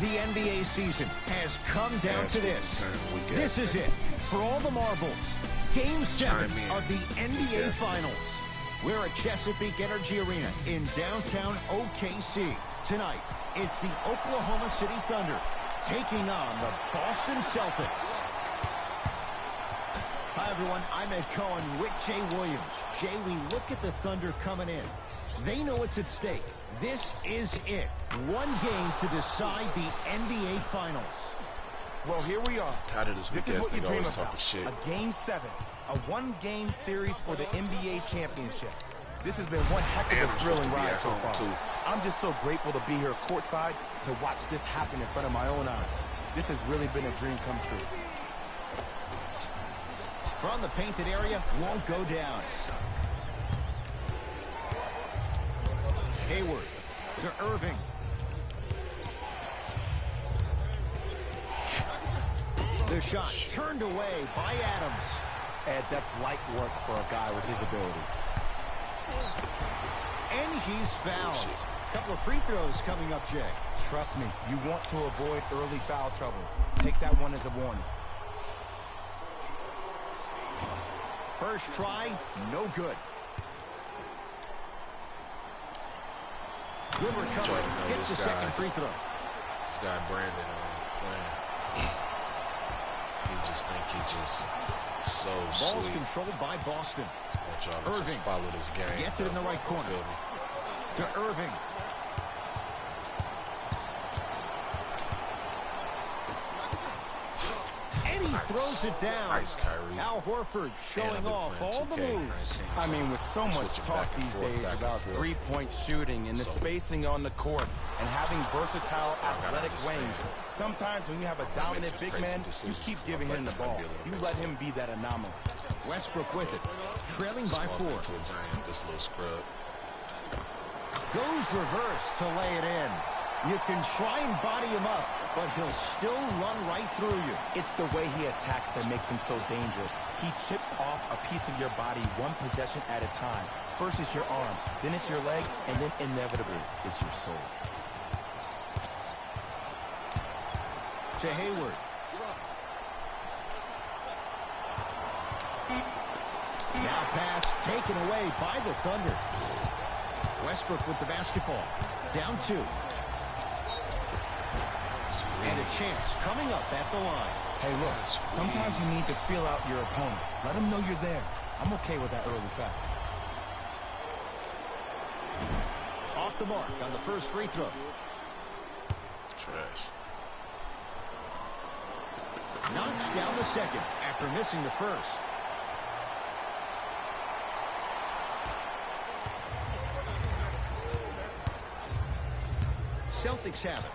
The NBA season has come down to this. This is it. For all the marbles, Game 7 of the NBA Finals. We're at Chesapeake Energy Arena in downtown OKC. Tonight, it's the Oklahoma City Thunder taking on the Boston Celtics. Hi, everyone. I'm Ed Cohen with Jay Williams. Jay, we look at the Thunder coming in. They know it's at stake. This is it. One game to decide the NBA Finals. Well, here we are. This is what you dream about. Shit. A Game 7. A one-game series for the NBA championship. This has been one heck of a thrilling ride so far. I'm just so grateful to be here courtside to watch this happen in front of my own eyes. This has really been a dream come true. From the painted area, won't go down. Hayward to Irving. The shot turned away by Adams. Ed, that's light work for a guy with his ability. And he's fouled. A couple of free throws coming up, Jay. Trust me, you want to avoid early foul trouble. Take that one as a warning. First try, no good. Good recovery. Hits the second free throw. This guy Brandon playing. He just think he just so Ball's sweet. controlled by Boston. Irving just follow this game. Gets it in the right corner. To Irving. And he throws it down. Nice, Kyrie. Al Horford showing off all the moves. I mean, with so much talk these days about three-point shooting and the spacing on the court and having versatile athletic wings, sometimes when you have a dominant big man, you keep giving him the ball. You let him be that anomaly. Westbrook with it, trailing by 4. This little scrub. Goes reverse to lay it in. You can try and body him up, but he'll still run right through you. It's the way he attacks that makes him so dangerous. He chips off a piece of your body one possession at a time. First it's your arm, then it's your leg, and then inevitably it's your soul. To Hayward. Now pass taken away by the Thunder. Westbrook with the basketball. Down 2. And a chance coming up at the line. Hey, look, sometimes you need to feel out your opponent. Let him know you're there. I'm okay with that early foul. Off the mark on the first free throw. Trash. Knocks down the second after missing the first. Celtics have it.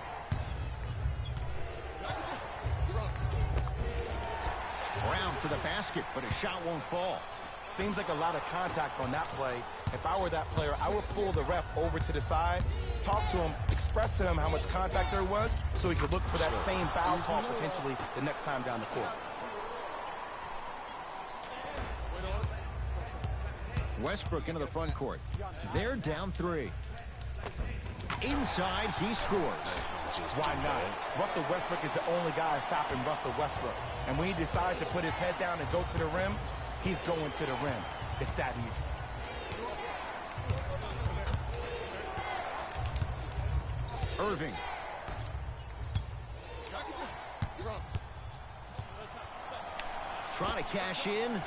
Brown to the basket, but a shot won't fall. Seems like a lot of contact on that play. If I were that player, I would pull the ref over to the side, talk to him, express to him how much contact there was so he could look for that same foul call potentially the next time down the court. Westbrook into the front court. They're down 3. Inside, he scores. Why not? Russell Westbrook is the only guy stopping Russell Westbrook. And when he decides to put his head down and go to the rim, he's going to the rim. It's that easy. Irving. Trying to cash in.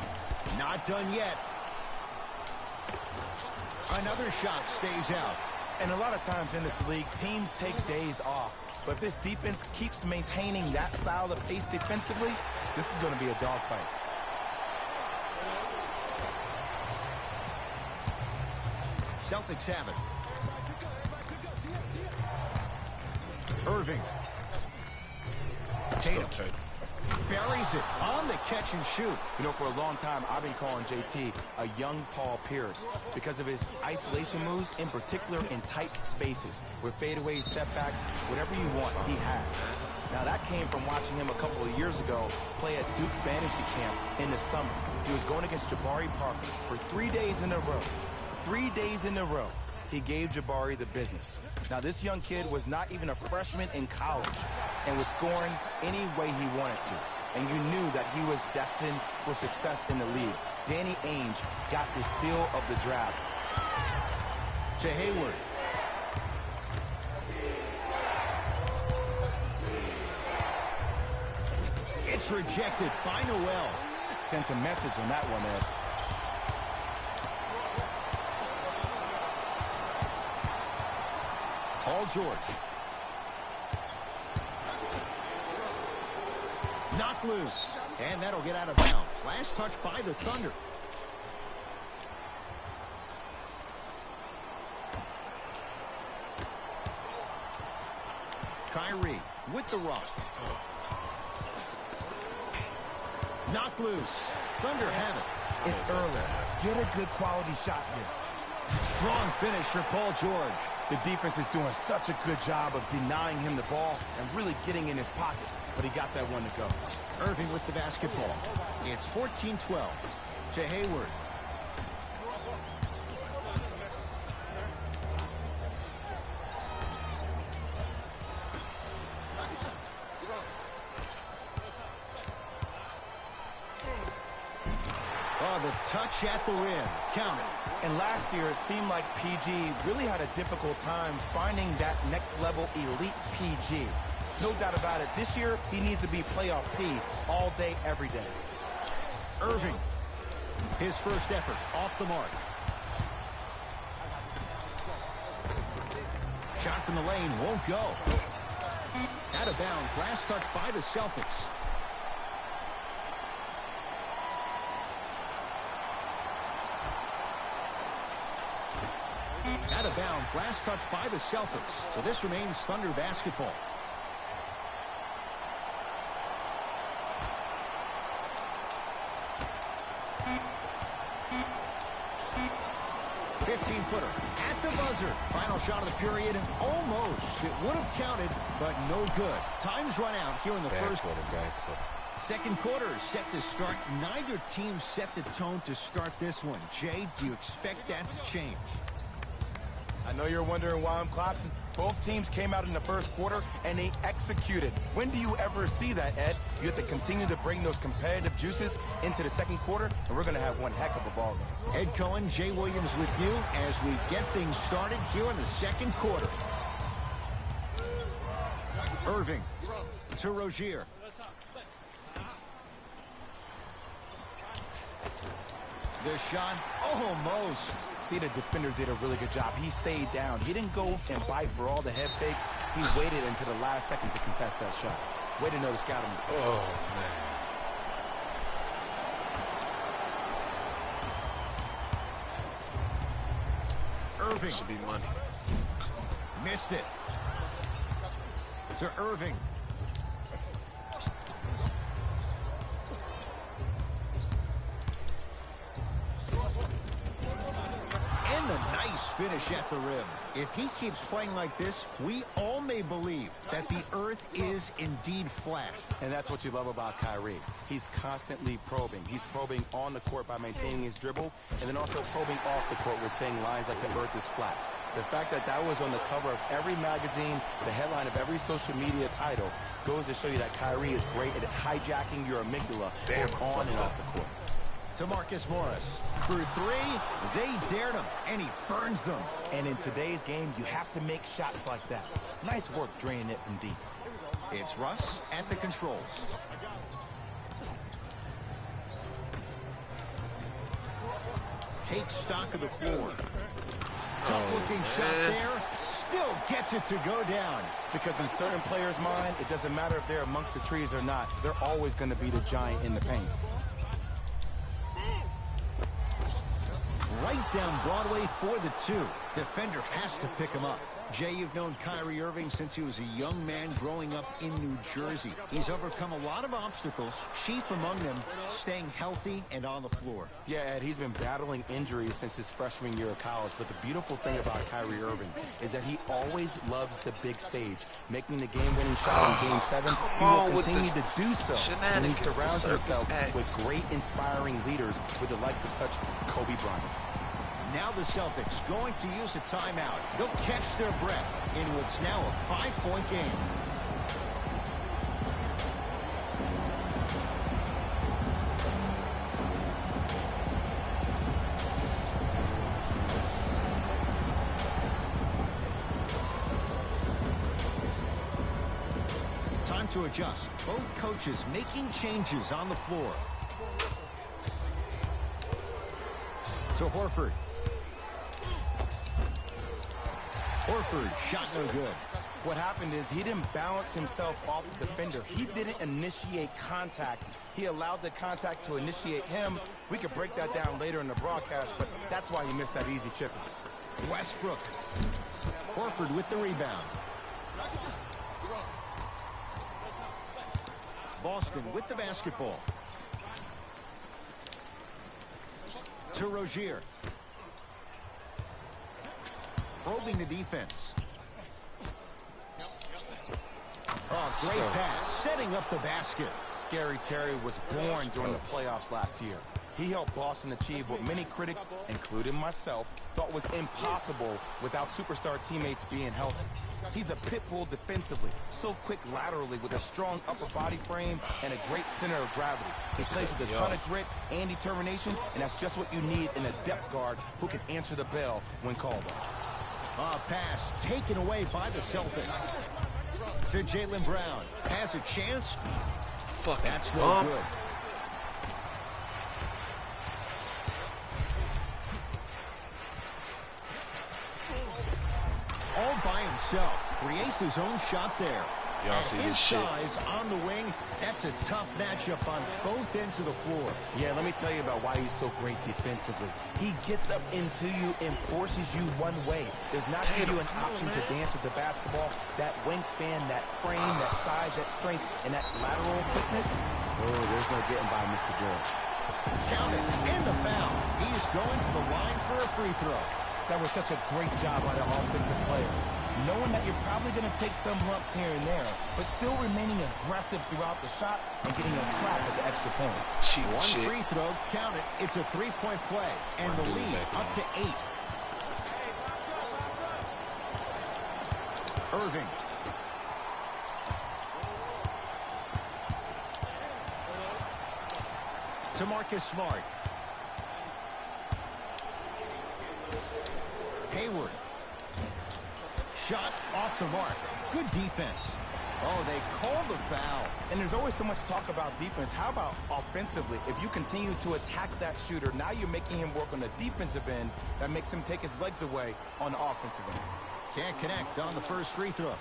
Not done yet. Another shot stays out. And a lot of times in this league, teams take days off. But if this defense keeps maintaining that style of pace defensively, this is going to be a dogfight. Celtics have it. Irving. Tatum. Buries it on the catch and shoot. You know, for a long time, I've been calling JT a young Paul Pierce because of his isolation moves, in particular in tight spaces, with fadeaways, step backs, whatever you want, he has. Now, that came from watching him a couple of years ago play at Duke Fantasy Camp in the summer. He was going against Jabari Parker for 3 days in a row. 3 days in a row. he gave Jabari the business. Now, this young kid was not even a freshman in college and was scoring any way he wanted to. And you knew that he was destined for success in the league. Danny Ainge got the steal of the draft. To Hayward. It's rejected by Noel. Sent a message on that one, Ed. Paul George. Knocked loose. And that'll get out of bounds. Last touch by the Thunder. Kyrie with the rock. Knocked loose. Thunder have it. It's early. Get a good quality shot here. Strong finish for Paul George. The defense is doing such a good job of denying him the ball and really getting in his pocket. But he got that one to go. Irving with the basketball. It's 14-12 to Hayward. Oh, the touch at the rim. Count it. And last year, it seemed like PG really had a difficult time finding that next level elite PG. No doubt about it. This year, he needs to be playoff P all day, every day. Irving. His first effort off the mark. Shot from the lane won't go. Out of bounds. Last touch by the Celtics. Out of bounds. Last touch by the Celtics. So this remains Thunder basketball. Footer at the buzzer. Final shot of the period, and almost. It would have counted, but no good. Time's run out here in the first quarter. Second quarter is set to start. Neither team set the tone to start this one. Jay, do you expect that to change? I know you're wondering why I'm clapping. Both teams came out in the first quarter, and they executed. When do you ever see that, Ed? You have to continue to bring those competitive juices into the second quarter, and we're going to have one heck of a ball game. Ed Cohen, Jay Williams with you as we get things started here in the second quarter. Irving to Rozier. The shot, almost. See, the defender did a really good job. He stayed down. He didn't go and bite for all the head fakes. He waited until the last second to contest that shot. Way to know the scouting. Oh, man. Irving. This should be money. Missed it. To Irving. And a nice finish at the rim. If he keeps playing like this, we all may believe that the earth is indeed flat. And that's what you love about Kyrie. He's constantly probing. He's probing on the court by maintaining his dribble, and then also probing off the court with saying lines like the earth is flat. The fact that that was on the cover of every magazine, the headline of every social media title, goes to show you that Kyrie is great at hijacking your amygdala on and off the court. To Marcus Morris. Through three, they dared him, and he burns them. And in today's game, you have to make shots like that. Nice work draining it from deep. It's Russ at the controls. Take stock of the floor. Tough-looking shot there. Still gets it to go down. Because in certain players' mind, it doesn't matter if they're amongst the trees or not. They're always going to be the giant in the paint. Right down Broadway for the two. Defender has to pick him up. Jay, you've known Kyrie Irving since he was a young man growing up in New Jersey. He's overcome a lot of obstacles, chief among them staying healthy and on the floor. Yeah, Ed, he's been battling injuries since his freshman year of college, but the beautiful thing about Kyrie Irving is that he always loves the big stage. Making the game-winning shot in Game 7, he will continue to do so when he surrounds himself with great, inspiring leaders with the likes of such Kobe Bryant. Now the Celtics going to use a timeout. They'll catch their breath in what's now a 5-point game. Time to adjust. Both coaches making changes on the floor. To Horford. Horford, shot no good. What happened is he didn't balance himself off the defender. He didn't initiate contact. He allowed the contact to initiate him. We could break that down later in the broadcast, but that's why he missed that easy chip. Westbrook. Horford with the rebound. Boston with the basketball. To Rozier. Probing the defense. Oh, great pass. Setting up the basket. Scary Terry was born during the playoffs last year. He helped Boston achieve what many critics, including myself, thought was impossible without superstar teammates being healthy. He's a pit bull defensively, so quick laterally with a strong upper body frame and a great center of gravity. He plays with a ton of grit and determination, and that's just what you need in a depth guard who can answer the bell when called on. Pass taken away by the Celtics. To Jaylen Brown. Has a chance. That's no good. All by himself. Creates his own shot there. Y'all see this shit? Size on the wing. That's a tough matchup on both ends of the floor. Yeah, let me tell you about why he's so great defensively. He gets up into you and forces you one way. Does not give you an option to dance with the basketball. That wingspan, that frame, that size, that strength, and that lateral quickness. Oh, there's no getting by Mr. George. Count it. And the foul. He's going to the line for a free throw. That was such a great job by the offensive player. Knowing that you're probably going to take some lumps here and there, but still remaining aggressive throughout the shot and getting a clap at the extra point. One free throw, count it. It's a 3-point play, and the lead up to 8. Irving. To Marcus Smart. Hayward. Shot off the mark. Good defense. Oh, they call the foul. And there's always so much talk about defense. How about offensively? If you continue to attack that shooter, now you're making him work on the defensive end. That makes him take his legs away on the offensive end. Can't connect on the first free throw.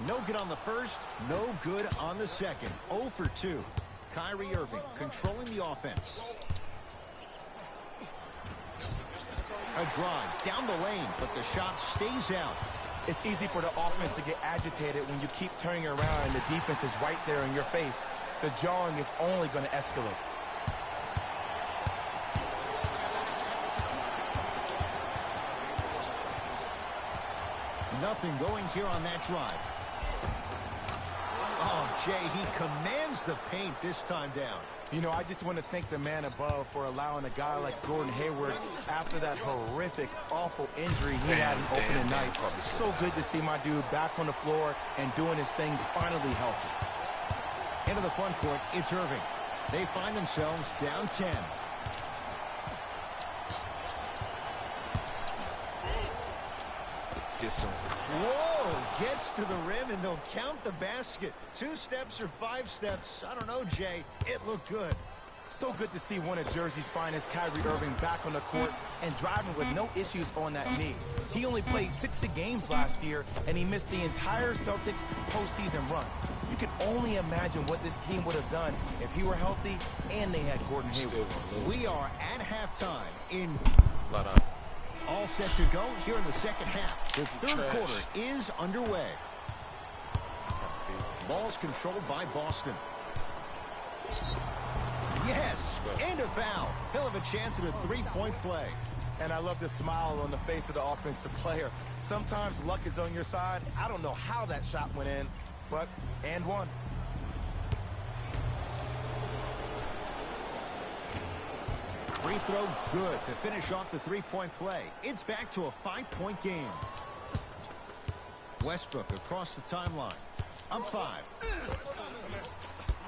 No good on the first, no good on the second. 0 for 2. Kyrie Irving controlling the offense. A drive down the lane, but the shot stays out. It's easy for the offense to get agitated when you keep turning around and the defense is right there in your face. The jarring is only going to escalate. Nothing going here on that drive. Oh, Jay, he commands the paint this time down. You know, I just want to thank the man above for allowing a guy like Gordon Hayward, after that horrific, awful injury he had in opening night. So good to see my dude back on the floor and doing his thing, finally healthy. Into the front court, it's Irving. They find themselves down 10. Get some. Whoa, gets to the rim and they'll count the basket. 2 steps or 5 steps. I don't know, Jay. It looked good. So good to see one of Jersey's finest, Kyrie Irving, back on the court and driving with no issues on that knee. He only played 60 games last year, and he missed the entire Celtics postseason run. You can only imagine what this team would have done if he were healthy and they had Gordon Hayward. We are at halftime in... All set to go here in the second half. The third quarter is underway. Ball's controlled by Boston. Yes, and a foul. He'll have a chance at a 3-point play. And I love the smile on the face of the offensive player. Sometimes luck is on your side. I don't know how that shot went in, but and one. Free throw good to finish off the three-point play. It's back to a 5-point game. Westbrook across the timeline. Up 5.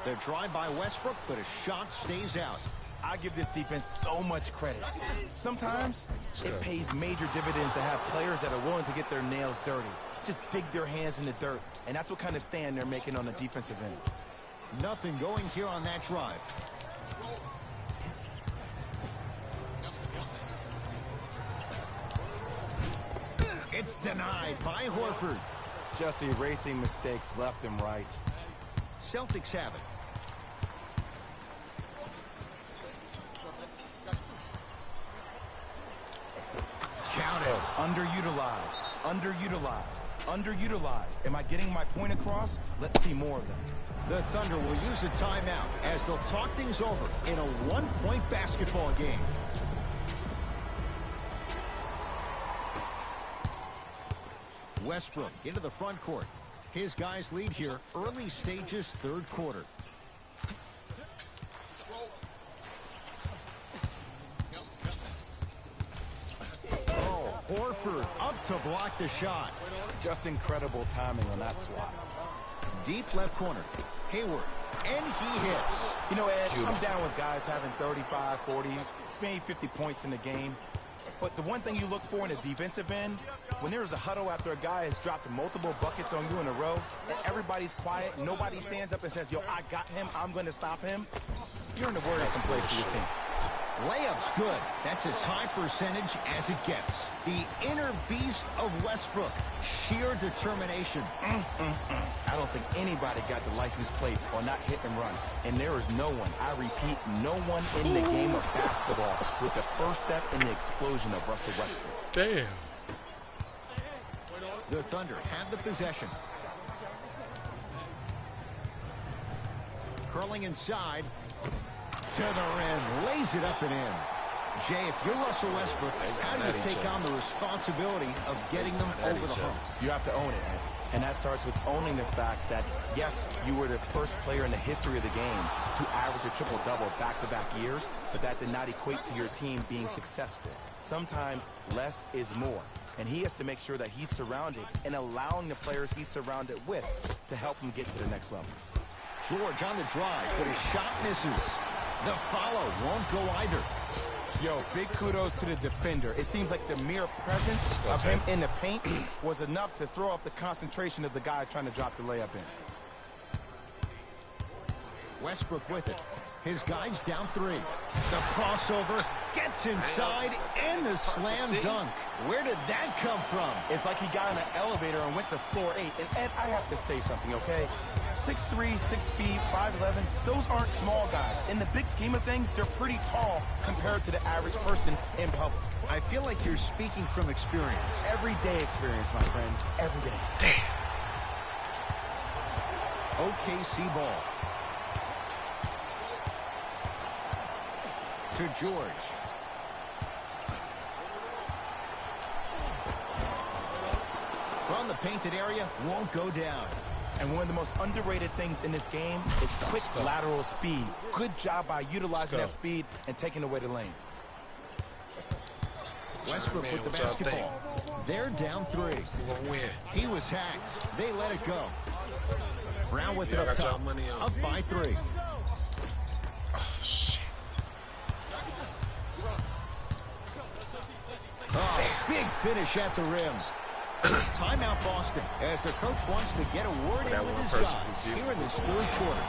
The drive by Westbrook, but a shot stays out. I give this defense so much credit. Sometimes it pays major dividends to have players that are willing to get their nails dirty. Just dig their hands in the dirt. And that's what kind of stand they're making on the defensive end. Nothing going here on that drive. It's denied by Horford. Just erasing mistakes left and right. Celtics have it. Count it. Underutilized. Underutilized. Underutilized. Am I getting my point across? Let's see more of them. The Thunder will use a timeout as they'll talk things over in a 1-point basketball game. Westbrook into the front court. His guys lead here, early stages, third quarter. Oh, Horford up to block the shot. Just incredible timing on that swat. Deep left corner. Hayward. And he hits. You know, Ed, I'm down with guys having 35, 40, maybe 50 points in the game. But the one thing you look for in the defensive end, when there's a huddle after a guy has dropped multiple buckets on you in a row, and everybody's quiet, nobody stands up and says, yo, I got him, I'm going to stop him, you're in the worst place for your team. Layup's good. That's as high percentage as it gets. The inner beast of Westbrook. Sheer determination. I don't think anybody got the license plate or not hit and run. And there is no one, I repeat, no one in the game of basketball with the first step in the explosion of Russell Westbrook. Damn. The Thunder have the possession. Curling inside. To the rim, lays it up and in. Jay, if you're Russell Westbrook, how do you take on the responsibility of getting them over the hump? You have to own it, man. And that starts with owning the fact that, yes, you were the first player in the history of the game to average a triple-double back-to-back years, but that did not equate to your team being successful. Sometimes less is more. And he has to make sure that he's surrounded and allowing the players he's surrounded with to help him get to the next level. George on the drive, but his shot misses. The follow won't go either. Yo, big kudos to the defender. It seems like the mere presence of him in the paint was enough to throw off the concentration of the guy trying to drop the layup in. Westbrook with it. His guys down 3. The crossover gets inside and the slam dunk. Where did that come from? It's like he got in an elevator and went to floor 8. And Ed, I have to say something, okay? 6'3", 6 feet, 5'11", those aren't small guys. In the big scheme of things, they're pretty tall compared to the average person in public. I feel like you're speaking from experience. Everyday experience, my friend. Every day. Damn. OKC ball. To George. From the painted area, won't go down. And one of the most underrated things in this game is quick lateral speed. Good job by utilizing that speed and taking away the lane. Westbrook with the basketball. They're down 3. Who gonna win? He was hacked. They let it go. Brown with it Y'all up got top. y'all money on. Up by 3. Oh, shit. Oh, big finish at the rim. Timeout Boston as the coach wants to get a word in with his guys here in this third quarter.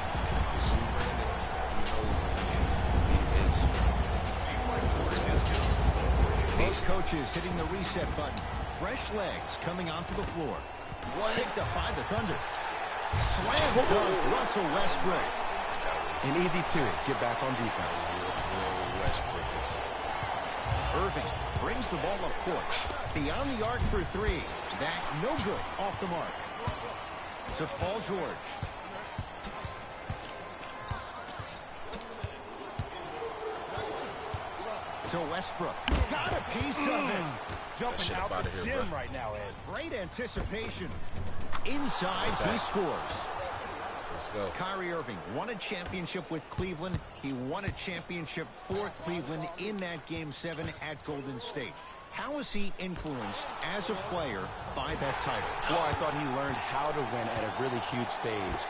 Both coaches hitting the reset button. Fresh legs coming onto the floor. Picked up by the Thunder. Slam dunk, Russell Westbrook. And easy to get back on defense. Irving brings the ball up court. Beyond the arc for 3. That no good off the mark. To Paul George. To Westbrook. Got a piece of him. Jumping out the gym right now, Ed. Great anticipation. Inside, he scores. Let's go. Kyrie Irving won a championship with Cleveland. He won a championship for Cleveland in that Game 7 at Golden State. How is he influenced as a player by that title? Well, I thought he learned how to win at a really huge stage.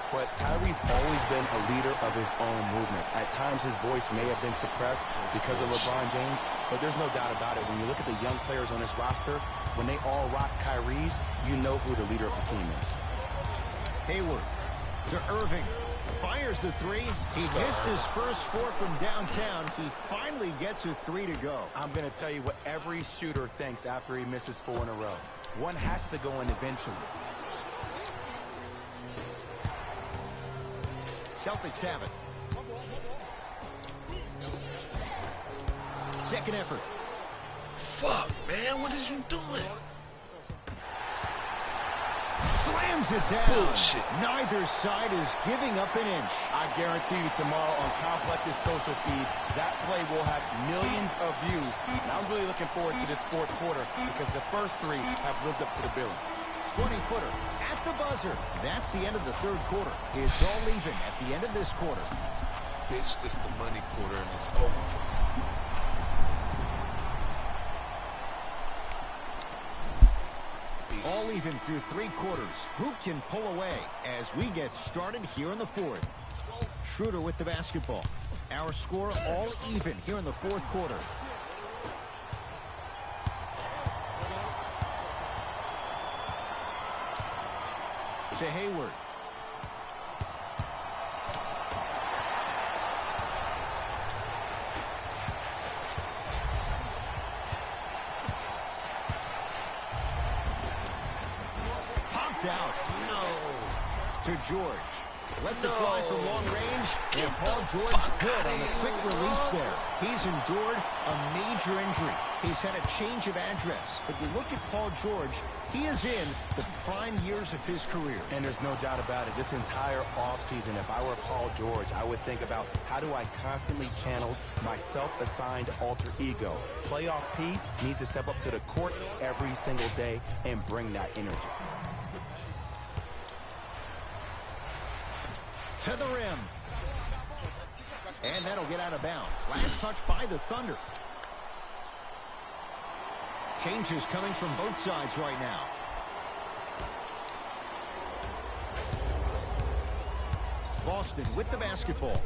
But Kyrie's always been a leader of his own movement. At times, his voice may have been suppressed because of LeBron James, but there's no doubt about it. When you look at the young players on this roster, when they all rock Kyrie's, you know who the leader of the team is. Hayward to Irving. Fires the three. He missed his first four from downtown. He finally gets a three to go. I'm going to tell you what every shooter thinks after he misses 4 in a row. One has to go in eventually. Celtics have it. Second effort. Fuck, man, what is you doing? Slams it That's down. bullshit. Neither side is giving up an inch. I guarantee you tomorrow on Complex's social feed, that play will have millions of views. And I'm really looking forward to this fourth quarter because the first 3 have lived up to the billing. 20-footer at the buzzer. That's the end of the third quarter. It's all even at the end of this quarter. Bitch, this the money quarter and it's over. All even through 3 quarters. Who can pull away as we get started here in the fourth? Schroeder with the basketball. Our score all even here in the fourth quarter. To Hayward. Popped out. No. To George. Lets it No. fly from long range. Get And Paul the George fuck good outta on the here, quick bro. release there. He's endured a major injury. He's had a change of address. But you look at Paul George, he is in the prime years of his career. And there's no doubt about it. This entire offseason, if I were Paul George, I would think about how do I constantly channel my self-assigned alter ego. Playoff P needs to step up to the court every single day and bring that energy. To the rim. And that'll get out of bounds. Last touch by the Thunder. Changes coming from both sides right now. Boston with the basketball.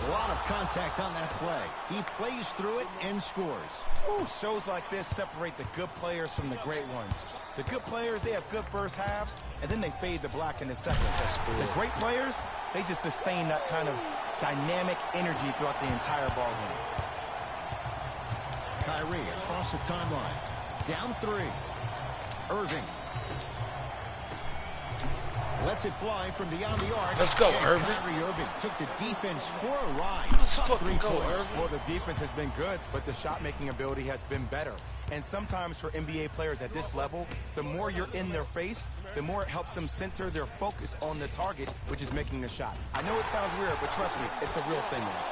A lot of contact on that play. He plays through it and scores. Ooh, shows like this separate the good players from the great ones. The good players, they have good first halves, and then they fade to black in the second. The great players, they just sustain that kind of dynamic energy throughout the entire ball game. Kyrie across the timeline. Down 3. Irving. Lets it fly from beyond the arc. Let's go, And Irving. Kyrie Irving took the defense for a ride. Let's Tough fucking go, 3-pointer. Irving. Well, the defense has been good, but the shot-making ability has been better. And sometimes for NBA players at this level, the more you're in their face, the more it helps them center their focus on the target, which is making the shot. I know it sounds weird, but trust me, it's a real thing now.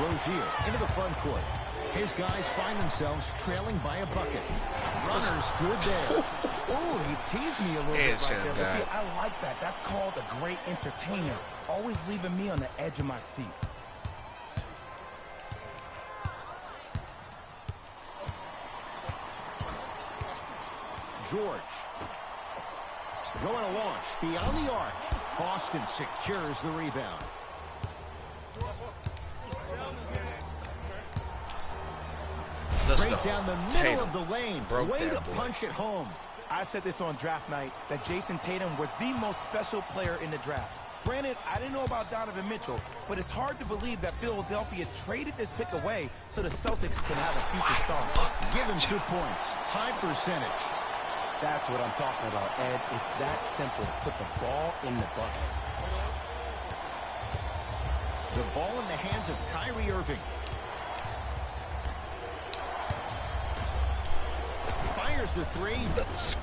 Rozier into the front court. His guys find themselves trailing by a bucket. Runners good there. Ooh, he teased me a little bit Hands right there. down, But see, guy. I like that. That's called a great entertainer. Always leaving me on the edge of my seat. George. Going to launch beyond the arc. Boston secures the rebound. Let's Straight go. down the middle Tatum of the lane. broke Way that to boy. punch it home. I said this on draft night, that Jason Tatum was the most special player in the draft. Granted, I didn't know about Donovan Mitchell, but it's hard to believe that Philadelphia traded this pick away so the Celtics can have a future star. Give him 2 points. High percentage. That's what I'm talking about, Ed. It's that simple. Put the ball in the bucket. The ball in the hands of Kyrie Irving. Fires the 3. Let's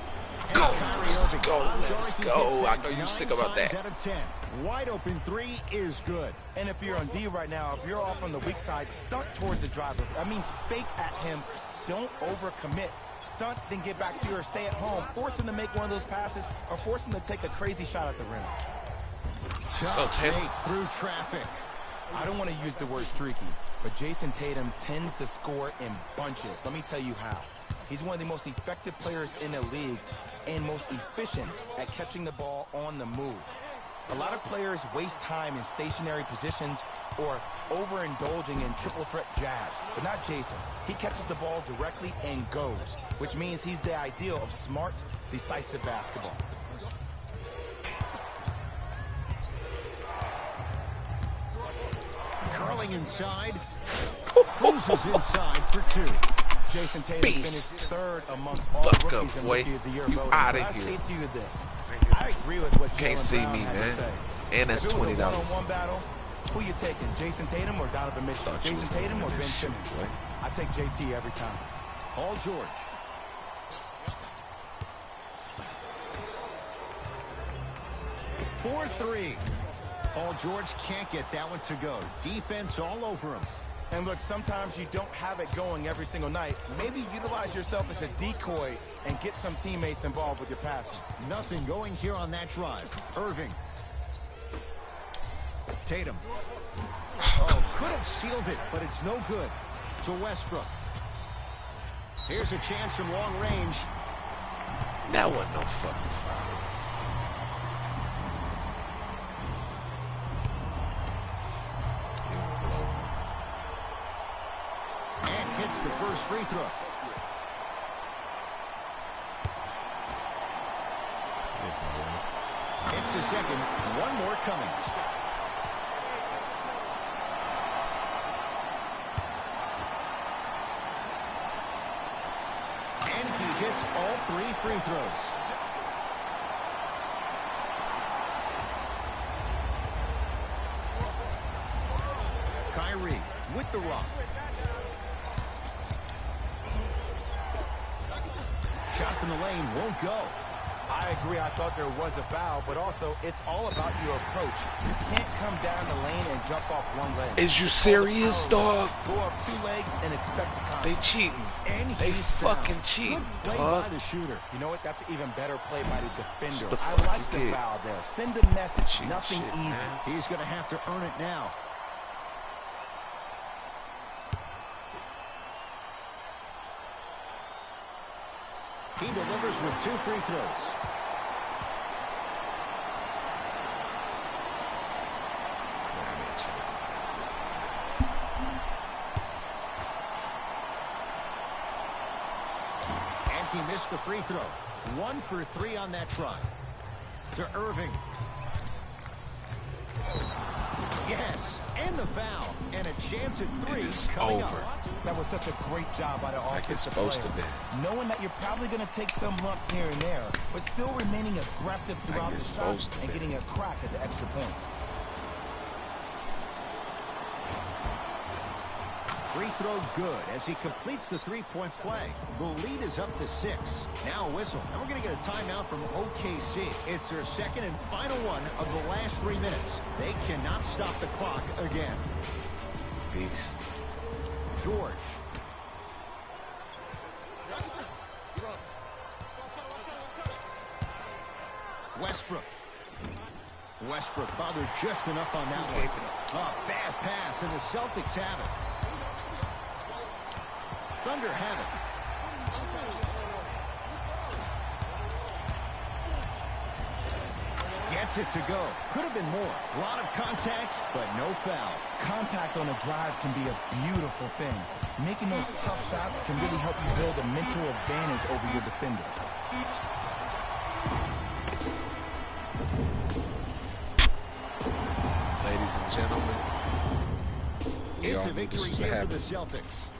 And go. Kyrie Let's Irving go. bombs Let's Archie go. hits I that know you 9 sick about that. times out of 10. Wide open three is good. And if you're on D right now, if you're off on the weak side, stunt towards the driver. That means fake at him. Don't overcommit. Stunt, then get back to you or stay at home. Force him to make one of those passes or force him to take a crazy shot at the rim. Let's go, Tatum. Through traffic. I don't want to use the word streaky, but Jason Tatum tends to score in bunches. Let me tell you how. He's one of the most effective players in the league and most efficient at catching the ball on the move. A lot of players waste time in stationary positions or overindulging in triple threat jabs, but not Jason. He catches the ball directly and goes, which means he's the ideal of smart, decisive basketball. Curling inside. Cruises inside for two. Jason Tatum Beast. finished third amongst all rookies in Rookie of the Year voting. Outta But I here. say to you this. I agree with what Can't Jaylen see Brown me, had to man. say. And that's If it was a $20. one-on-one battle, who you taking? Jason Tatum or Donovan Mitchell? Thought you Jason was Tatum or doing Ben this shit, Simmons? boy. I take JT every time. Paul George. For three. Paul George can't get that one to go. Defense all over him. And look, sometimes you don't have it going every single night. Maybe utilize yourself as a decoy and get some teammates involved with your passing. Nothing going here on that drive. Irving. Tatum. Oh, could have sealed it, but it's no good. To Westbrook. Here's a chance from long range. That wasn't no fucking foul. And hits the first free throw. Hits the second. One more coming. And he hits all three free throws. Kyrie with the rock. Shot from the lane won't go. I agree. I thought there was a foul, but also it's all about your approach. You can't come down the lane and jump off one leg. Is you serious, dog? Go up two legs and expect the contact. They cheating. And They he's fucking fouled. cheating, Good play dog. by the shooter. You know what? That's an even better play by the defender. What the I fuck like you the did? foul there. Send a message. Cheat Nothing shit, easy. man. He's going to have to earn it now. He delivers with two free throws. And he missed the free throw. 1 for 3 on that try. To Irving. Yes, and the foul. And a chance at 3 It's coming over. up. That was such a great job by the Like it's offensive supposed player. to be. Knowing that you're probably going to take some lumps here and there, but still remaining aggressive throughout the it's shot supposed to and be. getting a crack at the extra point. Free throw good as he completes the three-point play. The lead is up to 6. Now a whistle. And we're going to get a timeout from OKC. It's their second and final one of the last 3 minutes. They cannot stop the clock again. Beast. George. Westbrook. Westbrook bothered just enough on that one. A bad pass, and the Celtics have it. Thunder have it. Gets it to go. Could have been more. A lot of contact, but no foul. Contact on a drive can be a beautiful thing. Making those tough shots can really help you build a mental advantage over your defender. Ladies and gentlemen, we It's all a knew victory this was here for happening. the Celtics.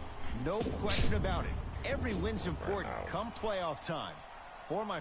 No question about it. Every win's important come playoff time. For my